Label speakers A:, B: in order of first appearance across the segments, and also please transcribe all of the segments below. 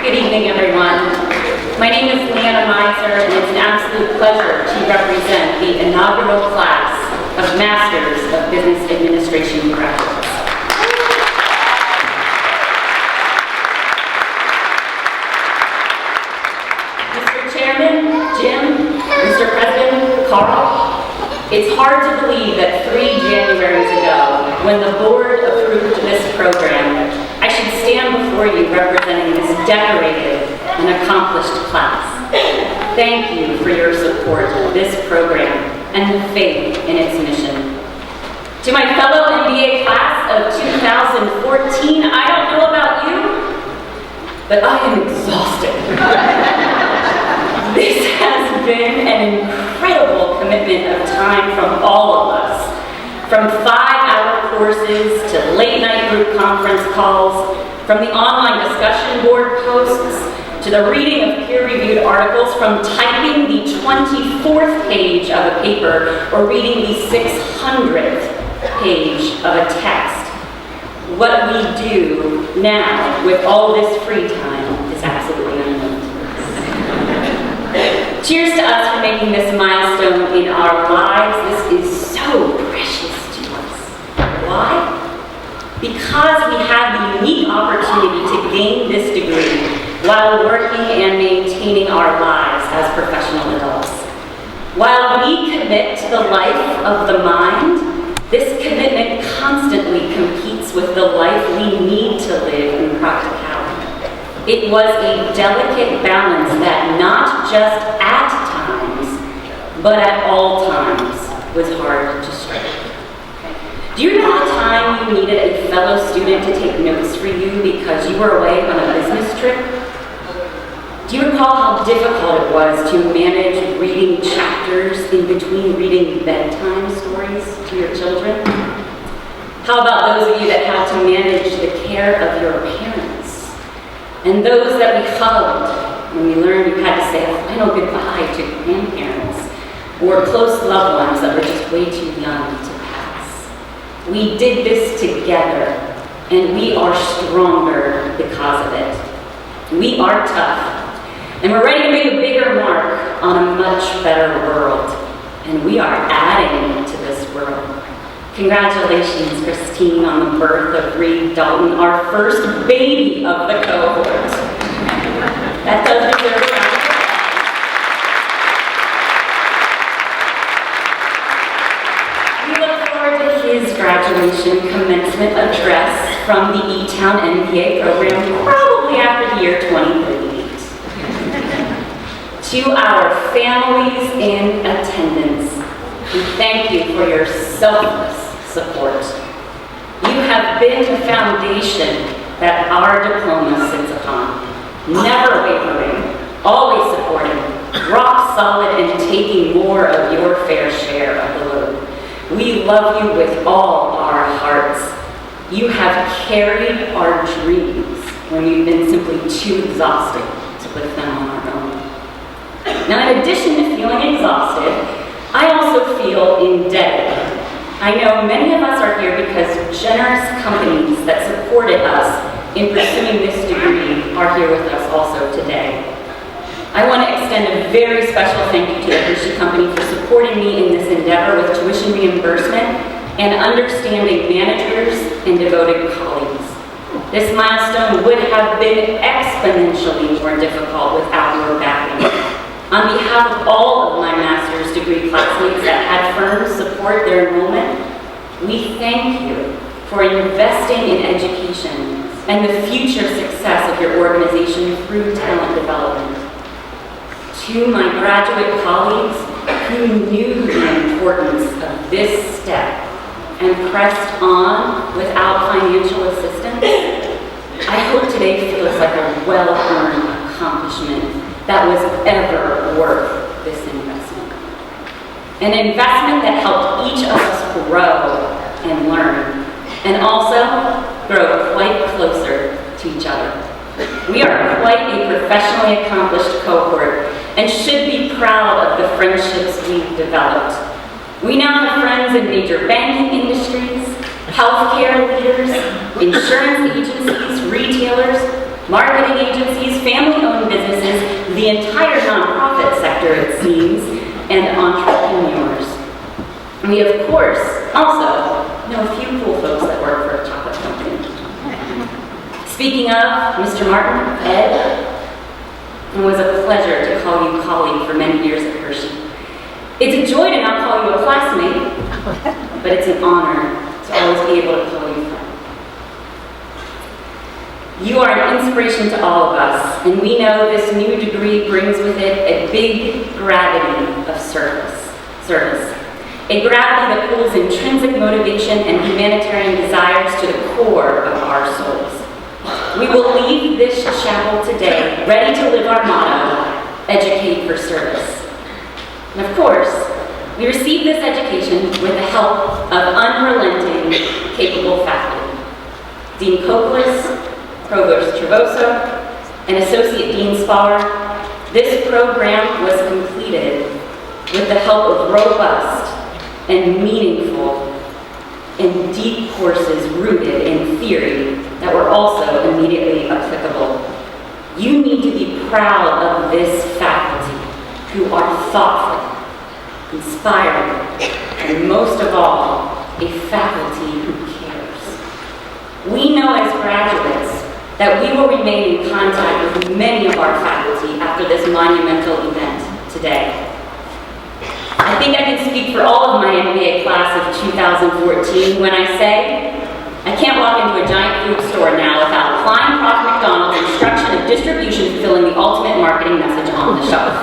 A: Good evening, everyone. My name is Leanna Meiser, and it's an absolute pleasure to represent the inaugural class of Masters of Business Administration graduates. Mr. Chairman, Jim, Mr. President, Carl, it's hard to believe that 3 Januaries ago, when the board approved this program, I should stand before you representing this decorated and accomplished class. Thank you for your support of this program and the faith in its mission. To my fellow MBA class of 2014, I don't know about you, but I am exhausted. This has been an incredible commitment of time from all of us. From 5-hour courses to late-night group conference calls, from the online discussion board posts to the reading of peer-reviewed articles, from typing the 24th page of a paper or reading the 600th page of a text. What we do now with all this free time is absolutely unknown to us. Cheers to us for making this milestone in our lives. This is so precious to us. Why? Because we have the unique opportunity to gain this degree while working and maintaining our lives as professional adults. While we commit to the life of the mind, this commitment constantly competes with the life we need to live in practicality. It was a delicate balance that not just at times, but at all times was hard to strike. Do you remember the time you needed a fellow student to take notes for you because you were away on a business trip? Do you recall how difficult it was to manage reading chapters in between reading bedtime stories to your children? How about those of you that had to manage the care of your parents? And those that we hugged when we learned you had to say a final goodbye to grandparents or close loved ones that were just way too young to pass. We did this together, and we are stronger because of it. We are tough. And we're ready to make a bigger mark on a much better world. And we are adding to this world. Congratulations, Christine, on the birth of Reed Dalton, our first baby of the cohort. That does deserve a round of applause. We look forward to his graduation commencement address from the E-Town MBA program, probably after the year 2038. To our families in attendance, we thank you for your selfless support. You have been the foundation that our diploma sits upon, never wavering, always supporting, rock solid and taking more of your fair share of the load. We love you with all our hearts. You have carried our dreams when we've been simply too exhausted to lift them on our own. Now, in addition to feeling exhausted, I also feel indebted. I know many of us are here because generous companies that supported us in pursuing this degree are here with us also today. I want to extend a very special thank you to the Hershey Company for supporting me in this endeavor with tuition reimbursement and understanding managers and devoted colleagues. This milestone would have been exponentially more difficult without your backing. On behalf of all of my master's degree classmates that had firm support their enrollment, we thank you for investing in education and the future success of your organization through talent development. To my graduate colleagues who knew the importance of this step and pressed on without financial assistance, I hope today feels like a well-earned accomplishment that was ever worth this investment. An investment that helped each of us grow and learn, and also grow quite closer to each other. We are quite a professionally accomplished cohort and should be proud of the friendships we've developed. We now have friends in major banking industries, healthcare leaders, insurance agencies, retailers, marketing agencies, family-owned businesses, the entire nonprofit sector, it seems, and entrepreneurs. We, of course, also know a few cool folks that work for a chocolate company. Speaking of Mr. Martin, Ed, it was a pleasure to call you colleague for many years at Hershey. It's a joy to not call you a classmate, but it's an honor to always be able to call you friend. You are an inspiration to all of us, and we know this new degree brings with it a big gravity of service. A gravity that pulls intrinsic motivation and humanitarian desires to the core of our souls. We will leave this chapel today ready to live our motto, educate for service. And of course, we receive this education with the help of unrelenting, capable faculty. Dean Copelas, Provost Travoso, and Associate Dean Spar, this program was completed with the help of robust and meaningful and deep courses rooted in theory that were also immediately applicable. You need to be proud of this faculty who are thoughtful, inspiring, and most of all, a faculty who cares. We know as graduates that we will remain in contact with many of our faculty after this monumental event today. I think I can speak for all of my MBA class of 2014 when I say, I can't walk into a giant food store now without applying Prof. McDonald's instruction of distribution fulfilling the ultimate marketing message on the shelf.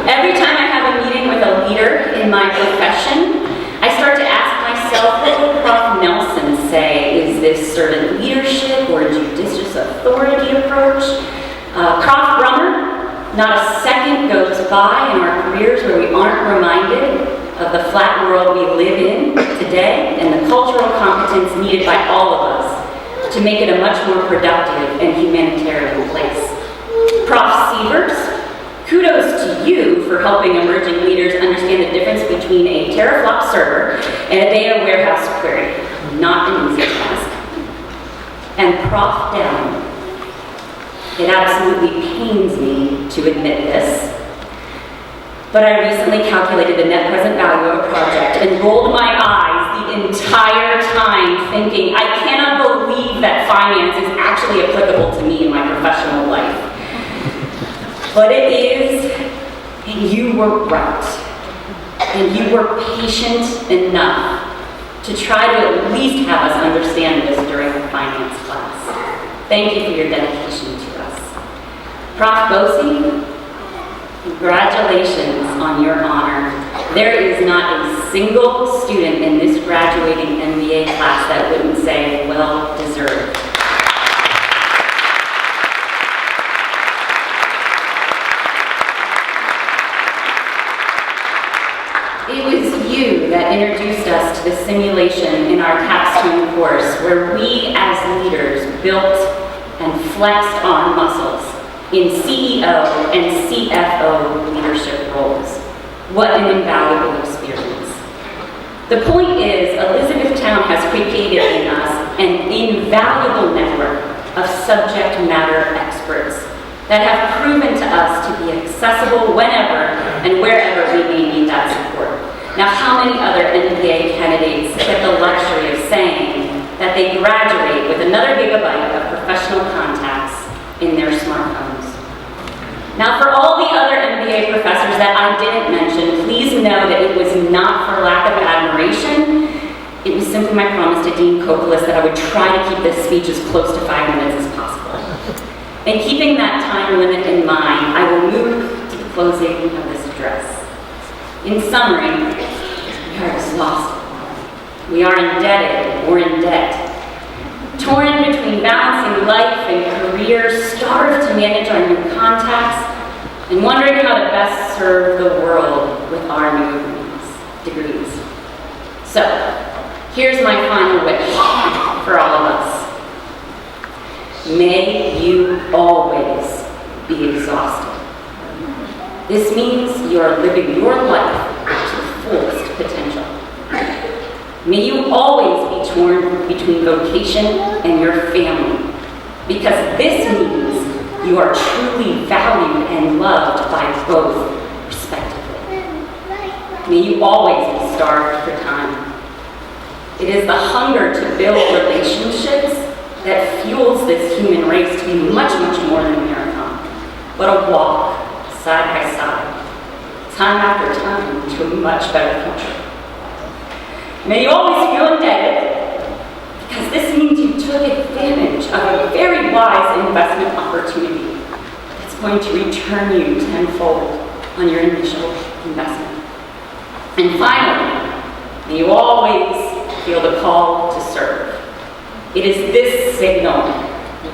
A: Every time I have a meeting with a leader in my profession, I start to ask myself, what would Prof. Nelson say? Is this servant leadership or judicious authority approach? Prof. Brummer, not a second goes by in our careers where we aren't reminded of the flat world we live in today and the cultural competence needed by all of us to make it a much more productive and humanitarian place. Prof. Sievers, kudos to you for helping emerging leaders understand the difference between a teraflop server and a data warehouse query. Not an easy task. And Prof. Down, it absolutely pains me to admit this, but I recently calculated the net present value of a project and rolled my eyes the entire time thinking, I cannot believe that finance is actually applicable to me in my professional life. But it is, and you were right. And you were patient enough to try to at least have us understand this during the finance class. Thank you for your dedication to us. Prof. Bosey, congratulations on your honor. There is not a single student in this graduating MBA class that wouldn't say, well deserved. It was you that introduced us to the simulation in our capstone course where we as leaders built and flexed our muscles in CEO and CFO leadership roles. What an invaluable experience. The point is, Elizabethtown has created in us an invaluable network of subject matter experts that have proven to us to be accessible whenever and wherever we may need that support. Now, how many other MBA candidates get the luxury of saying that they graduate with another gigabyte of professional contacts in their smartphones? Now, for all the other MBA professors that I didn't mention, please know that it was not for lack of admiration. It was simply my promise to Dean Copelas that I would try to keep this speech as close to 5 minutes as possible. And keeping that time limit in mind, I will move to the closing of this address. In summary, we are exhausted. We are indebted or in debt. Torn between balancing life and career, starved to manage our new contacts, and wondering how to best serve the world with our new degrees. So, here's my final wish for all of us. May you always be exhausted. This means you are living your life to the fullest potential. May you always be torn between vocation and your family, because this means You are truly valued and loved by both, respectively. May you always be starved for time. It is the hunger to build relationships that fuels this human race to be much, much more than a marathon, but a walk, side by side, time after time, to a much better future. May you always feel indebted, because this means you took advantage of a very wise investment opportunity that's going to return you tenfold on your initial investment. And finally, may you always feel the call to serve. It is this signal,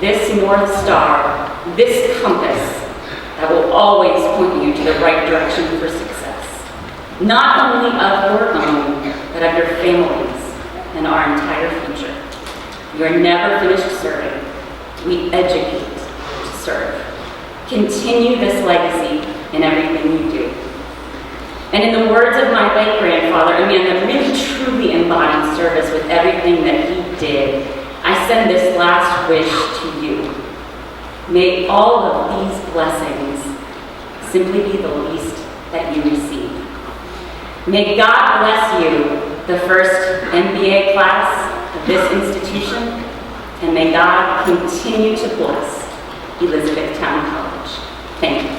A: this North Star, this compass that will always point you to the right direction for success, not only of your own, but of your families and our entire future. You are never finished serving. We educate to serve. Continue this legacy in everything you do. And in the words of my late grandfather, a man that really truly embodied service with everything that he did, I send this last wish to you. May all of these blessings simply be the least that you receive. May God bless you, the first MBA class of this institution, and may God continue to bless Elizabethtown College. Thank you.